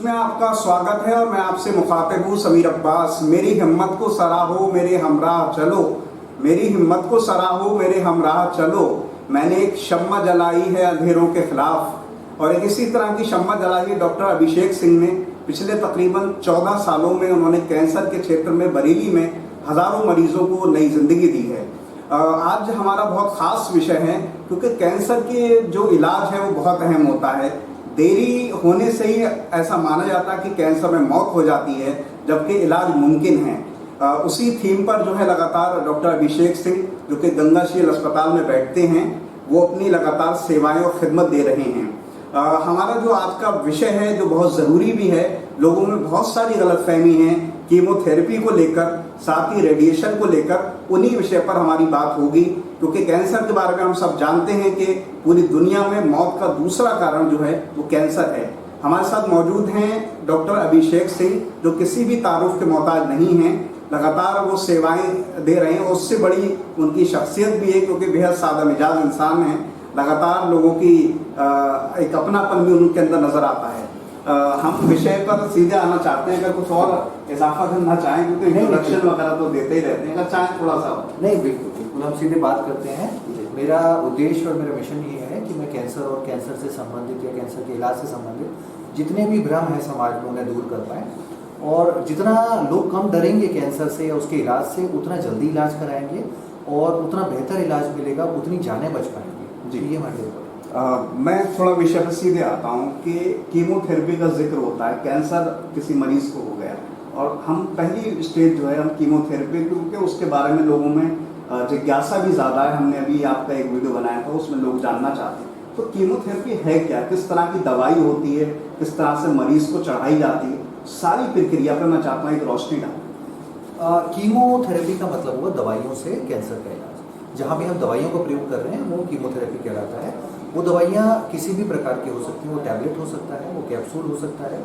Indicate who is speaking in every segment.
Speaker 1: में आपका स्वागत है और मैं आपसे मुखातिब हूँ समीर अब्बास। मेरी हिम्मत को सराहो मेरे हमराह चलो, मेरी हिम्मत को सराहो मेरे हमराह चलो। मैंने एक शम्मा जलाई है अंधेरों के खिलाफ। और एक इसी तरह की शम्मा जलाई है डॉक्टर अभिषेक सिंह ने। पिछले तकरीबन 14 सालों में उन्होंने कैंसर के क्षेत्र में बरेली में हज़ारों मरीजों को नई जिंदगी दी है। आज हमारा बहुत ख़ास विषय है क्योंकि कैंसर के जो इलाज है वो बहुत अहम होता है। देरी होने से ही ऐसा माना जाता है कि कैंसर में मौत हो जाती है, जबकि इलाज मुमकिन है। उसी थीम पर जो है लगातार डॉक्टर अभिषेक सिंह जो कि गंगाशील अस्पताल में बैठते हैं, वो अपनी लगातार सेवाएं और खिदमत दे रहे हैं। हमारा जो आज का विषय है जो बहुत ज़रूरी भी है, लोगों में बहुत सारी गलतफहमी है कीमोथेरेपी को लेकर, साथ ही रेडिएशन को लेकर। उन्हीं विषय पर हमारी बात होगी क्योंकि कैंसर के बारे में हम सब जानते हैं कि पूरी दुनिया में मौत का दूसरा कारण जो है वो कैंसर है। हमारे साथ मौजूद हैं डॉक्टर अभिषेक सिंह जो किसी भी तारुफ के मोहताज नहीं हैं, लगातार वो सेवाएं दे रहे हैं। उससे बड़ी उनकी शख्सियत भी है क्योंकि बेहद सादा मिजाज इंसान हैं। लगातार लोगों की एक अपनापन भी उनके अंदर नजर आता है। हम विषय पर सीधे आना चाहते हैं, अगर कुछ और इजाफा करना चाहें क्योंकि इंट्रोडक्शन वगैरह तो देते ही रहते हैं, अगर चाहें थोड़ा सा।
Speaker 2: नहीं, बिल्कुल हम सीधे बात करते हैं। मेरा उद्देश्य और मेरा मिशन ये है कि मैं कैंसर और कैंसर से संबंधित या कैंसर के इलाज से संबंधित जितने भी भ्रम है समाज में उन्हें दूर कर पाएँ, और जितना लोग कम डरेंगे कैंसर से या उसके इलाज से, उतना जल्दी इलाज कराएंगे और उतना बेहतर इलाज मिलेगा, उतनी जानें बच पाएंगी। जी, ये हमारे
Speaker 1: मैं थोड़ा विषय पर सीधे आता हूँ कि कीमोथेरेपी का जिक्र होता है, कैंसर किसी मरीज को हो गया और हम पहली स्टेज जो है हम कीमोथेरेपी, क्योंकि उसके बारे में लोगों में जिज्ञासा भी ज़्यादा है। हमने अभी आपका एक वीडियो बनाया था, उसमें लोग जानना चाहते हैं तो कीमोथेरेपी है क्या, किस तरह की दवाई होती है, किस तरह से मरीज को चढ़ाई जाती है, सारी प्रक्रिया पर मैं चाहता हूँ एक रोशनी डालूं।
Speaker 2: कीमोथेरेपी का मतलब हुआ दवाइयों से कैंसर का इलाज। जहाँ भी हम दवाइयों का प्रयोग कर रहे हैं वो कीमोथेरेपी कहलाता है। वो दवाइयाँ किसी भी प्रकार की हो सकती हैं, वो टैबलेट हो सकता है, वो कैप्सूल हो सकता है,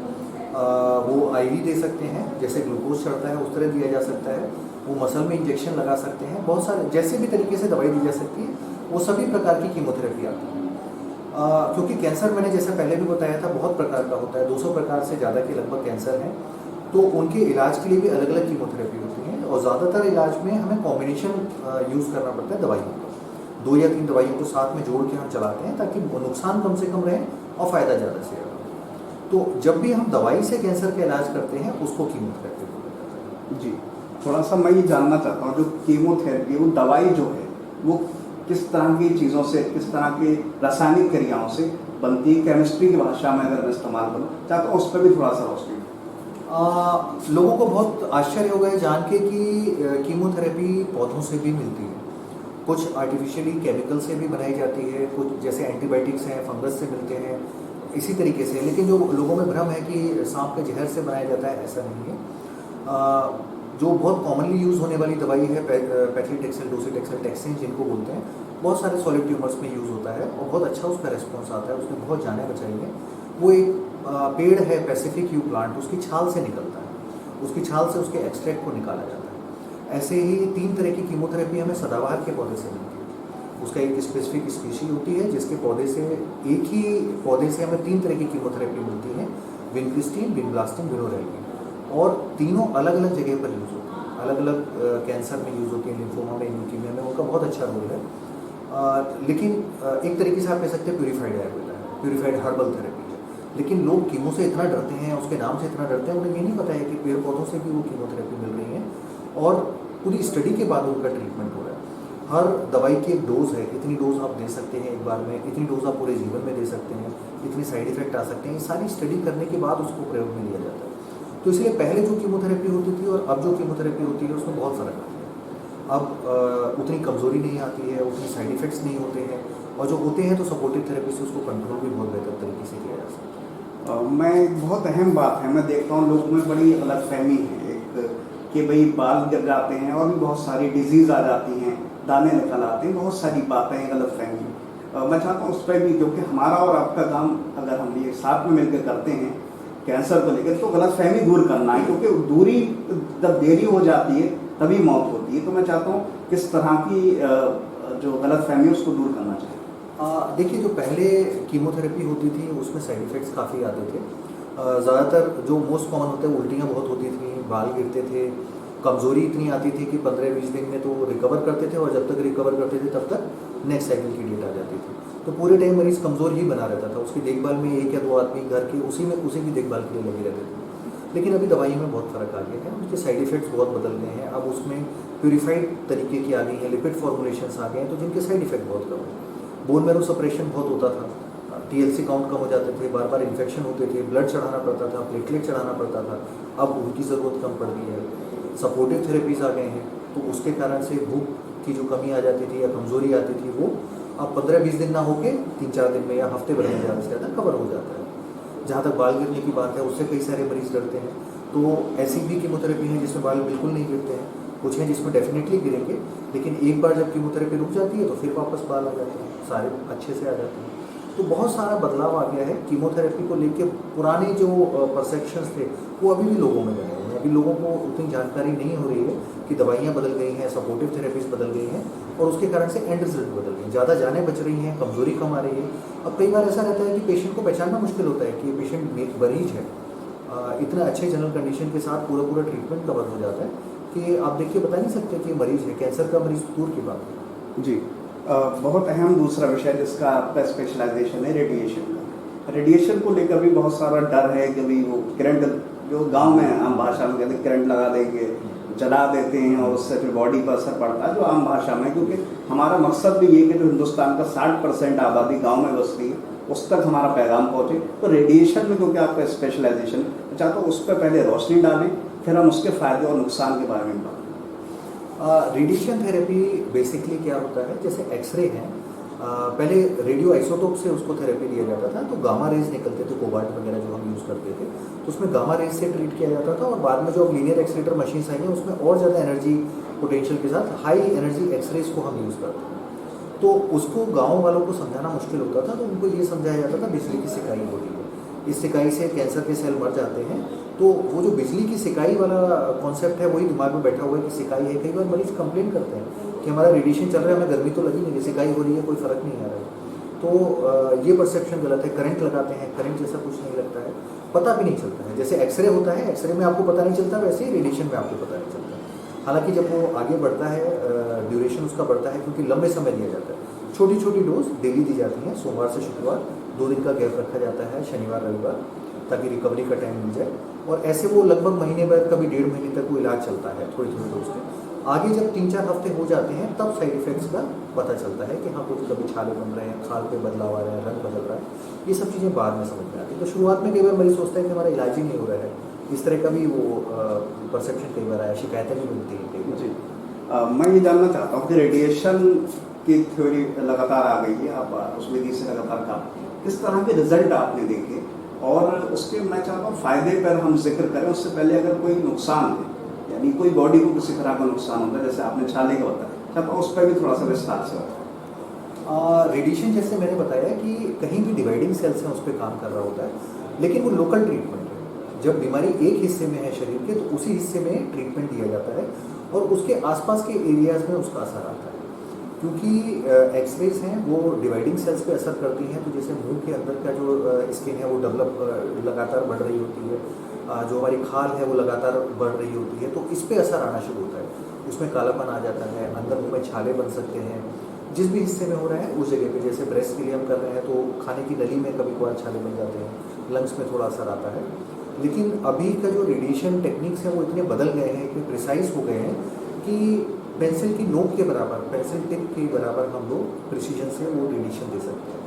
Speaker 2: वो आईवी दे सकते हैं, जैसे ग्लूकोज चढ़ता है उस तरह दिया जा सकता है, वो मसल में इंजेक्शन लगा सकते हैं, बहुत सारे जैसे भी तरीके से दवाई दी जा सकती है, वो सभी प्रकार की कीमोथेरेपी आती है। क्योंकि कैंसर मैंने जैसे पहले भी बताया था बहुत प्रकार का होता है, 200 प्रकार से ज़्यादा के लगभग कैंसर हैं, तो उनके इलाज के लिए भी अलग अलग कीमोथेरेपी होती है। और ज़्यादातर इलाज में हमें कॉम्बिनेशन यूज़ करना पड़ता है दवाइयों का। 2 या 3 दवाइयों को साथ में जोड़ के हम चलाते हैं ताकि नुकसान कम से कम रहे और फ़ायदा ज़्यादा से ज़्यादा। तो जब भी हम दवाई से कैंसर का इलाज करते हैं उसको कीमोथेरेपी बोला जाता है।
Speaker 1: जी, थोड़ा सा मैं ये जानना चाहता हूँ, जो कीमोथेरेपी वो दवाई जो है वो किस तरह की चीज़ों से, किस तरह की रासायनिक क्रियाओं से बनती है, केमिस्ट्री की भाषा में अगर मैं इस्तेमाल करूँ चाहता हूँ, उस पर भी थोड़ा सा रोशनी।
Speaker 2: लोगों को बहुत आश्चर्य होगा ये जान के कि कीमोथेरेपी पौधों से भी मिलती है, कुछ आर्टिफिशियली केमिकल से भी बनाई जाती है, कुछ जैसे एंटीबायोटिक्स हैं फंगस से मिलते हैं, इसी तरीके से। लेकिन जो लोगों में भ्रम है कि सांप के जहर से बनाया जाता है, ऐसा नहीं है। जो बहुत कॉमनली यूज़ होने वाली दवाई है पैक्लीटेक्सेल, डोसीटेक्सेल, टैक्सिन जिनको बोलते हैं, बहुत सारे सॉलिड ट्यूमर्स में यूज़ होता है और बहुत अच्छा उसका रेस्पॉन्स आता है, उसने बहुत जाने बचाई है। वो एक पेड़ है पैसिफिक यू प्लांट, उसकी छाल से निकलता है, उसकी छाल से उसके एक्सट्रैक्ट को निकाला जाता है। ऐसे ही 3 तरह की कीमोथेरेपी हमें सदाबहार के पौधे से मिलती है। उसका एक स्पेसिफिक स्पीशी होती है जिसके पौधे से, एक ही पौधे से हमें 3 तरह की कीमोथेरेपी मिलती है, विनक्रिस्टीन, विनब्लास्टिन, विनोरेल्गिन, और तीनों अलग अलग जगह पर यूज़ होती हैं, अलग अलग कैंसर में यूज़ होती हैं, लिम्फोमा में, ल्यूकीमिया में, उनका बहुत अच्छा रोल है। लेकिन एक तरीके से आप कह सकते हैं प्यूरीफाइड आयुर्वेदा है, प्यूरीफाइड हर्बल थेरेपी है। लेकिन लोग कीमो से इतना डरते हैं, उसके नाम से इतना डरते हैं, उन्हें ये नहीं पता है कि पेड़ पौधों से भी वो कीमोथेरेपी मिल रही है और पूरी स्टडी के बाद उनका ट्रीटमेंट हो रहा है। हर दवाई की एक डोज है, इतनी डोज आप दे सकते हैं एक बार में, इतनी डोज आप पूरे जीवन में दे सकते हैं, इतनी साइड इफेक्ट आ सकते हैं, ये सारी स्टडी करने के बाद उसको प्रयोग में लिया जाता है। तो इसलिए पहले जो कीमोथेरेपी होती थी और अब जो कीमोथेरेपी होती है उसमें बहुत फ़र्क आता है। अब उतनी कमज़ोरी नहीं आती है, उतनी साइड इफ़ेक्ट्स नहीं होते हैं, और जो होते हैं तो सपोर्टिव थेरेपी से उसको कंट्रोल भी बहुत बेहतर तरीके से किया जा सकता है।
Speaker 1: मैं बहुत अहम बात है, मैं देखता हूँ लोगों में बड़ी गलतफहमी है एक कि भाई बाल गिर जाते हैं और भी बहुत सारी डिजीज़ आ जाती हैं, दाने निकल आते हैं, बहुत सारी बातें हैं गलतफहमी। मैं चाहता हूँ उस पर भी, क्योंकि हमारा और आपका काम अगर हम ये साथ में मिलकर करते हैं कैंसर को लेकर, तो गलतफहमी दूर करना है, क्योंकि दूरी जब देरी हो जाती है तभी मौत होती है। तो मैं चाहता हूँ किस तरह की जो गलतफहमी है उसको दूर करना चाहिए।
Speaker 2: देखिए, जो पहले कीमोथेरेपी होती थी उसमें साइड इफ़ेक्ट्स काफ़ी आते थे, ज़्यादातर जो मोस्ट कॉमन होता है, उल्टियाँ बहुत होती थी, बाल गिरते थे, कमज़ोरी इतनी आती थी कि 15-20 दिन में तो रिकवर करते थे, और जब तक रिकवर करते थे तब तक नेक्स्ट साइकिल की डेट आ जाती थी। तो पूरे टाइम मरीज़ कमज़ोर ही बना रहता था, उसकी देखभाल में 1 या 2 आदमी घर के उसी की देखभाल के लिए लगे रहते थे। लेकिन अभी दवाई में बहुत फ़र्क आ गया है, उसके साइड इफ़ेक्ट्स बहुत बदल गए हैं। अब उसमें प्यूरिफाइड तरीके की आ गई हैं, लिपिड फॉर्मुलेशंस आ गए हैं, तो जिनके साइड इफ़ेक्ट बहुत कम है। बोन मैरो सप्रेशन बहुत होता था, TLC काउंट कम हो जाते थे, बार बार इन्फेक्शन होते थे, ब्लड चढ़ाना पड़ता था, प्लेटलेट चढ़ाना पड़ता था, अब उनकी ज़रूरत कम पड़ गई है। सपोर्टिव थेरेपीज़ आ गए हैं, तो उसके कारण से भूख की जो कमी आ जाती थी या कमज़ोरी आती थी, वो अब 15-20 दिन ना होके 3-4 दिन में या हफ्ते भर में ज़्यादा से ज़्यादा कवर हो जाता है। जहाँ तक बाल गिरने की बात है, उससे कई सारे मरीज़ डरते हैं। तो ऐसी भी कीमोथेरेपी है जिसमें बाल बिल्कुल नहीं गिरते हैं, कुछ हैं जिसमें डेफिनेटली गिरेंगे, लेकिन एक बार जब कीमोथेरेपी रुक जाती है तो फिर वापस बाल आ जाते हैं, सारे अच्छे से आ जाते हैं। तो बहुत सारा बदलाव आ गया है कीमोथेरेपी को लेके। पुराने जो परसेप्शंस थे वो अभी भी लोगों में बने हुए हैं। अभी लोगों को उतनी जानकारी नहीं हो रही है कि दवाइयाँ बदल गई हैं, सपोर्टिव थेरेपीज बदल गई हैं, और उसके कारण से एंड रिजल्ट बदल गई हैं। ज़्यादा जानें बच रही हैं, कमजोरी कम आ रही है। अब कई बार ऐसा रहता है कि पेशेंट को पहचानना मुश्किल होता है कि ये पेशेंट मरीज है। इतना अच्छे जनरल कंडीशन के साथ पूरा ट्रीटमेंट कवर हो जाता है कि आप देखिए बता नहीं सकते कि मरीज है, कैंसर का मरीज दूर की बात है।
Speaker 1: जी, बहुत अहम दूसरा विषय जिसका आपका स्पेशलाइजेशन है रेडिएशन का। रेडिएशन को लेकर भी बहुत सारा डर है कि भाई वो करंट, जो गांव में आम भाषा में कहते हैं करंट लगा देंगे, जला देते हैं और उससे फिर बॉडी पर असर पड़ता है, जो आम भाषा में। क्योंकि हमारा मकसद भी ये कि जो हिंदुस्तान का 60% आबादी गाँव में बसती है उस तक हमारा पैगाम पहुँचे। तो रेडिएशन में क्योंकि आपका स्पेशलाइजेशन, चाहता हूँ उस पर पहले रोशनी डालें, फिर हम उसके फ़ायदे और नुकसान के बारे में बात करें।
Speaker 2: रेडिएशन थेरेपी बेसिकली क्या होता है, जैसे एक्सरे है, पहले रेडियो आइसोटोप से उसको थेरेपी दिया जाता था, तो गामा रेज निकलते थे, कोबाल्ट वगैरह जो हम यूज़ करते थे, तो उसमें गामा रेज से ट्रीट किया जाता था। और बाद में जो अब लीनियर एक्सलेटर मशीन्स आई हैं उसमें और ज़्यादा एनर्जी पोटेंशियल के साथ हाई एनर्जी एक्सरेज को हम यूज़ करते हैं। तो उसको गाँव वालों को समझाना मुश्किल होता था, तो उनको ये समझाया जाता था बिजली की सिकाई हो रही है, इस सिकाई से कैंसर के सेल मर जाते हैं। तो वो जो बिजली की सिकाई वाला कॉन्सेप्ट है वही दिमाग में बैठा हुआ है कि सिकाई है। कई बार मरीज कंप्लेन करते हैं कि हमारा रेडिएशन चल रहा है, हमें गर्मी तो लगी नहीं, सिकाई हो रही है, कोई फ़र्क नहीं आ रहा है। तो ये परसेप्शन गलत है। करंट लगाते हैं, करंट जैसा कुछ नहीं लगता है, पता भी नहीं चलता है। जैसे एक्सरे होता है, एक्सरे में आपको पता नहीं चलता, वैसे ही रेडिएशन में आपको पता नहीं चलता। हालांकि जब वो आगे बढ़ता है, ड्यूरेशन उसका बढ़ता है, क्योंकि लंबे समय दिया जाता है। छोटी छोटी डोज डेली दी जाती हैं, सोमवार से शुक्रवार 2 दिन का गैप रखा जाता है, शनिवार रविवार, ताकि रिकवरी का टाइम मिल जाए। और ऐसे वो लगभग महीने बाद, कभी 1.5 महीने तक वो इलाज चलता है, थोड़ी डोज के। आगे जब 3-4 हफ्ते हो जाते हैं तब साइड इफेक्ट्स का पता चलता है कि हाँ कुछ कभी छाले बन रहे हैं, खाल पे बदलाव आ रहा है, रंग बदल रहा है, ये सब चीज़ें बाद में समझ में आती है। तो शुरुआत में कई बार मरीज सोचता है कि हमारा इलाज ही नहीं हो रहा है, इस तरह का भी वो परसेप्शन कई बार आया, शिकायतें भी मिलती हैं कई बार।
Speaker 1: जी, मैं ये जानना चाहता हूँ कि रेडिएशन की थ्योरी लगातार आ गई है, आप उस विधि से लगातार काम, किस तरह के रिजल्ट आपने देखे, और उसके मैं चाहता हूँ फायदे पर हम जिक्र करें उससे पहले अगर कोई नुकसान है, यानी कोई बॉडी को किसी तरह का नुकसान होता है, जैसे आपने छाले का बताया, चाहता हूँ उस पर भी थोड़ा सा विस्तार से बताएं।
Speaker 2: रेडिएशन जैसे मैंने बताया कि कहीं भी डिवाइडिंग सेल्स हैं उस पर काम कर रहा होता है, लेकिन वो लोकल ट्रीटमेंट है। जब बीमारी एक हिस्से में है शरीर के, तो उसी हिस्से में ट्रीटमेंट दिया जाता है और उसके आसपास के एरियाज में उसका असर आता है। क्योंकि एक्सरेज हैं वो डिवाइडिंग सेल्स पे असर करती हैं, तो जैसे मुंह के अंदर का जो स्किन है वो डेवलप लगातार बढ़ रही होती है, जो हमारी खाल है वो लगातार बढ़ रही होती है, तो इस पे असर आना शुरू होता है। उसमें कालापन आ जाता है, अंदर मुंह में छाले बन सकते हैं, जिस भी हिस्से में हो रहा है उस जगह पे। जैसे ब्रेस्ट के लिए हम कर रहे हैं तो खाने की नली में कभी कभार छाले बन जाते हैं, लंग्स में थोड़ा असर आता है। लेकिन अभी का जो रेडिएशन टेक्निक्स हैं वो इतने बदल गए हैं, इतने प्रिसाइज हो गए हैं कि पेंसिल की नोक के बराबर, पेंसिल टिप के बराबर हम लोग प्रिसीजन से वो रेडिएशन दे सकते हैं।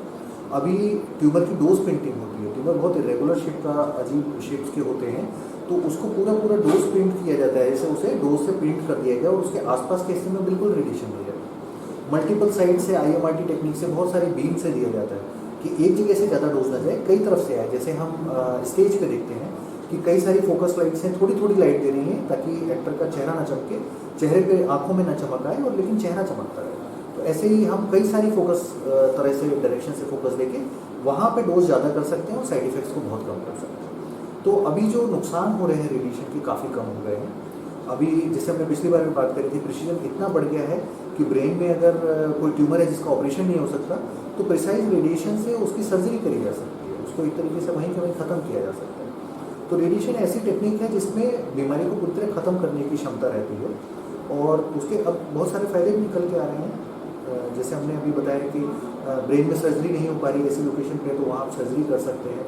Speaker 2: अभी ट्यूमर की डोज प्रिंटिंग होती है, ट्यूमर बहुत इरेगुलर शेप का, अजीब शेप्स के होते हैं, तो उसको पूरा डोज प्रिंट किया जाता है, जैसे उसे डोज से प्रिंट कर दिया गया और उसके आसपास के हिस्से में बिल्कुल रेडिएशन दिया जाता है। मल्टीपल साइड से IMRT टेक्निक से बहुत सारी बीम से दिया जाता है कि एक जगह से ज़्यादा डोज ना जाए, कई तरफ से आए। जैसे हम स्टेज पे देखते हैं कि कई सारी फोकस लाइट्स हैं, थोड़ी थोड़ी लाइट दे रही हैं ताकि एक्टर का चेहरा ना चमके, चेहरे पे आंखों में ना चमक आए, और लेकिन चेहरा चमकता रहे। तो ऐसे ही हम कई सारी फोकस तरह से डायरेक्शन से फोकस देके वहाँ पे डोज ज़्यादा कर सकते हैं और साइड इफेक्ट्स को बहुत कम कर सकते हैं। तो अभी जो नुकसान हो रहे हैं रेडिएशन के काफ़ी कम हो गए हैं। अभी जैसे हमने पिछली बार में बात करी थी, प्रिसीजन इतना बढ़ गया है कि ब्रेन में अगर कोई ट्यूमर है जिसका ऑपरेशन नहीं हो सकता, तो प्रिसाइज रेडिएशन से उसकी सर्जरी करी जा सकती है, उसको एक तरीके से वहीं के वहीं ख़त्म किया जा सकता है। तो रेडिएशन ऐसी टेक्निक है जिसमें बीमारी को पूरी तरह ख़त्म करने की क्षमता रहती है, और उसके अब बहुत सारे फ़ायदे भी निकल के आ रहे हैं। जैसे हमने अभी बताया कि ब्रेन में सर्जरी नहीं हो पा रही ऐसी लोकेशन पे, तो वहाँ आप सर्जरी कर सकते हैं।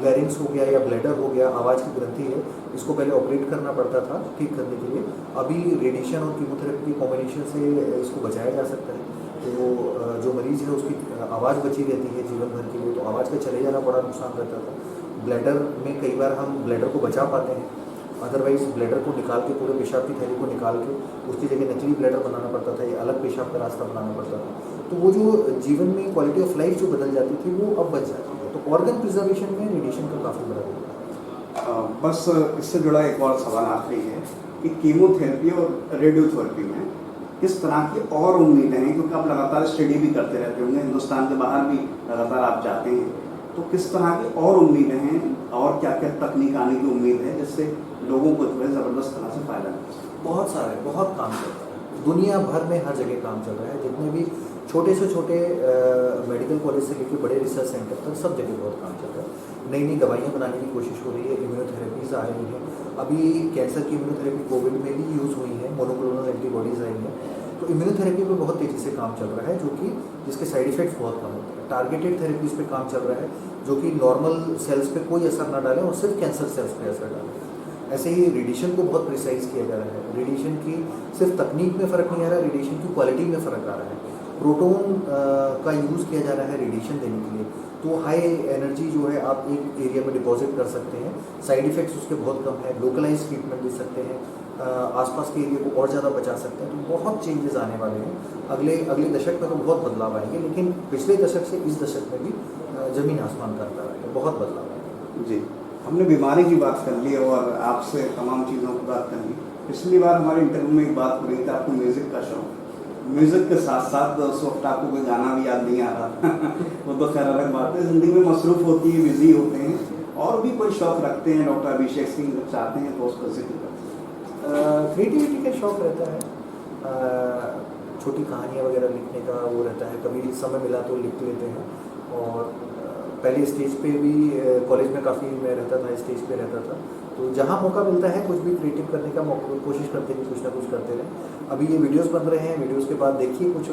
Speaker 2: लैरिंग्स हो गया या ब्लैडर हो गया, आवाज़ की ग्रंथि है, इसको पहले ऑपरेट करना पड़ता था ठीक करने के लिए। अभी रेडिएशन और कीमोथेरेपी की कॉम्बिनेशन से इसको बचाया जा सकता है। तो जो मरीज़ है उसकी आवाज़ बची रहती है जीवन भर के लिए, तो आवाज़ का चले जाना बड़ा नुकसान रहता था। ब्लैडर में कई बार हम ब्लैडर को बचा पाते हैं, अदरवाइज़ ब्लैडर को निकाल के, पूरे पेशाब की थैली को निकाल के उसकी जगह नकली ब्लैडर बनाना पड़ता था या अलग पेशाब का रास्ता बनाना पड़ता था। तो वो जो जीवन में क्वालिटी ऑफ लाइफ जो बदल जाती थी वो अब बच जाती है। तो ऑर्गन प्रिजर्वेशन में रेडिएशन का काफ़ी बड़ा रोल है।
Speaker 1: बस इससे जुड़ा एक और सवाल आखिरी है कि कीमोथेरेपी और रेडियोथेरेपी में किस तरह की और उम्मीदें हैं, क्योंकि आप लगातार स्टडी भी करते रहते होंगे, हिंदुस्तान के बाहर भी लगातार आप जाते हैं, तो किस तरह की और उम्मीदें हैं और क्या क्या तकनीक आने की उम्मीद है जिससे लोगों को जो है ज़बरदस्त तरह से फ़ायदा मिले?
Speaker 2: बहुत सारे, बहुत काम चल रहा है दुनिया भर में, हर जगह काम चल रहा है। जितने भी छोटे से छोटे मेडिकल कॉलेज से लेकर बड़े रिसर्च सेंटर तक सब जगह बहुत काम चल रहा है। नई नई दवाइयाँ बनाने की कोशिश हो रही है, इम्यूनोथेरेपीज आ रही हैं। अभी कैंसर की इम्यूनोथेरेपी कोविड में भी यूज़ हुई है, मोनोक्लोनल एंटीबॉडीज़ आई हैं। तो इम्यूनोथेरेपी पे बहुत तेज़ी से काम चल रहा है, जो कि जिसके साइड इफेक्ट्स बहुत कम होते हैं। टारगेटेड थेरेपीज़ पे काम चल रहा है, जो कि नॉर्मल सेल्स पे कोई असर ना डालें और सिर्फ कैंसर सेल्स पे असर डालें। ऐसे ही रेडिएशन को बहुत प्रिसाइज किया जा रहा है। रेडिएशन की सिर्फ तकनीक में फ़र्क नहीं आ रहा, रेडिएशन की क्वालिटी में फ़र्क आ रहा है। प्रोटॉन का यूज़ किया जा रहा है रेडिएशन देने के लिए, तो हाई एनर्जी जो है आप एक एरिया में डिपॉजिट कर सकते हैं। साइड इफ़ेक्ट्स उसके बहुत कम है, लोकलाइज ट्रीटमेंट दे सकते हैं, आसपास के एरिया को और ज़्यादा बचा सकते हैं। तो बहुत चेंजेस आने वाले हैं। अगले दशक में तो बहुत बदलाव आएंगे, लेकिन पिछले दशक से इस दशक में भी ज़मीन आसमान का अंतर आएगा, बहुत बदलाव आएगा।
Speaker 1: जी, हमने बीमारी की बात कर ली और आपसे तमाम चीज़ों की बात कर ली। पिछली बार हमारे इंटरव्यू में एक बात हो रही थी, आपको म्यूज़िक का शौक। म्यूज़िक के साथ साथ उस वक्त आपको कोई गाना भी याद नहीं आ रहा वो तो खैर अलग बात है, ज़िंदगी में मसरूफ़ होती है, बिजी होते हैं, और भी कोई शौक़ रखते हैं डॉक्टर अभिषेक सिंह, जब चाहते हैं तो उसका जिक्र करते हैं।
Speaker 2: क्रिएटिविटी का शौक़ रहता है, छोटी कहानियाँ वगैरह लिखने का वो रहता है, कभी समय मिला तो लिख लेते हैं। और पहले स्टेज पे भी कॉलेज में काफ़ी मैं रहता था, स्टेज पे रहता था, तो जहाँ मौका मिलता है कुछ भी क्रिएटिव करने का कोशिश करते हैं, कुछ ना कुछ करते रहे। अभी ये वीडियोस बन रहे हैं, वीडियोस के बाद देखिए कुछ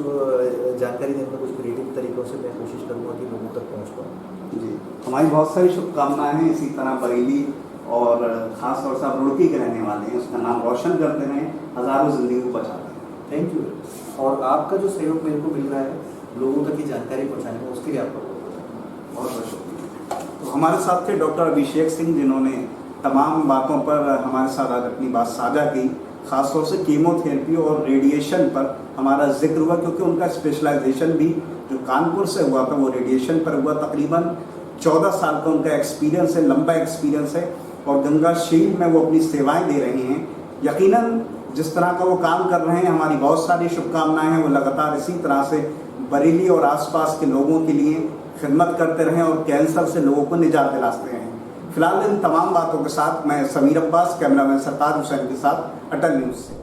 Speaker 2: जानकारी देने में कुछ क्रिएटिव तरीक़ों से मैं कोशिश करूँगा कि लोगों तक पहुँच पाऊँ।
Speaker 1: जी, हमारी बहुत सारी शुभकामनाएँ हैं। इसी तरह बरेली और ख़ास तौर से आप रुड़की के रहने वाले हैं, उसका नाम रोशन करते रहें, हज़ारों ज़िंदगी को बचाते हैं।
Speaker 2: Thank you. और आपका जो सहयोग मेरे को मिल रहा है लोगों तक की जानकारी पहुँचाने में, उसके लिए आपका
Speaker 1: बहुत बहुत शुक्रिया। तो हमारे साथ थे डॉक्टर अभिषेक सिंह, जिन्होंने तमाम बातों पर हमारे साथ आज अपनी बात साझा की। ख़ासतौर से कीमोथेरेपी और रेडिएशन पर हमारा जिक्र हुआ, क्योंकि उनका स्पेशलाइजेशन भी जो कानपुर से हुआ था वो रेडिएशन पर हुआ। तकरीबन 14 साल का उनका एक्सपीरियंस है, लंबा एक्सपीरियंस है, और गंगा शील्ड में वो अपनी सेवाएं दे रहे हैं। यकीनन जिस तरह का वो काम कर रहे हैं, हमारी बहुत सारी शुभकामनाएं हैं, वो लगातार इसी तरह से बरेली और आसपास के लोगों के लिए खिदमत करते रहें और कैंसर से लोगों को निजात दिलाते रहें। फिलहाल इन तमाम बातों के साथ मैं समीर अब्बास, कैमरामैन सरताज हुसैन के साथ, अटल न्यूज़ से।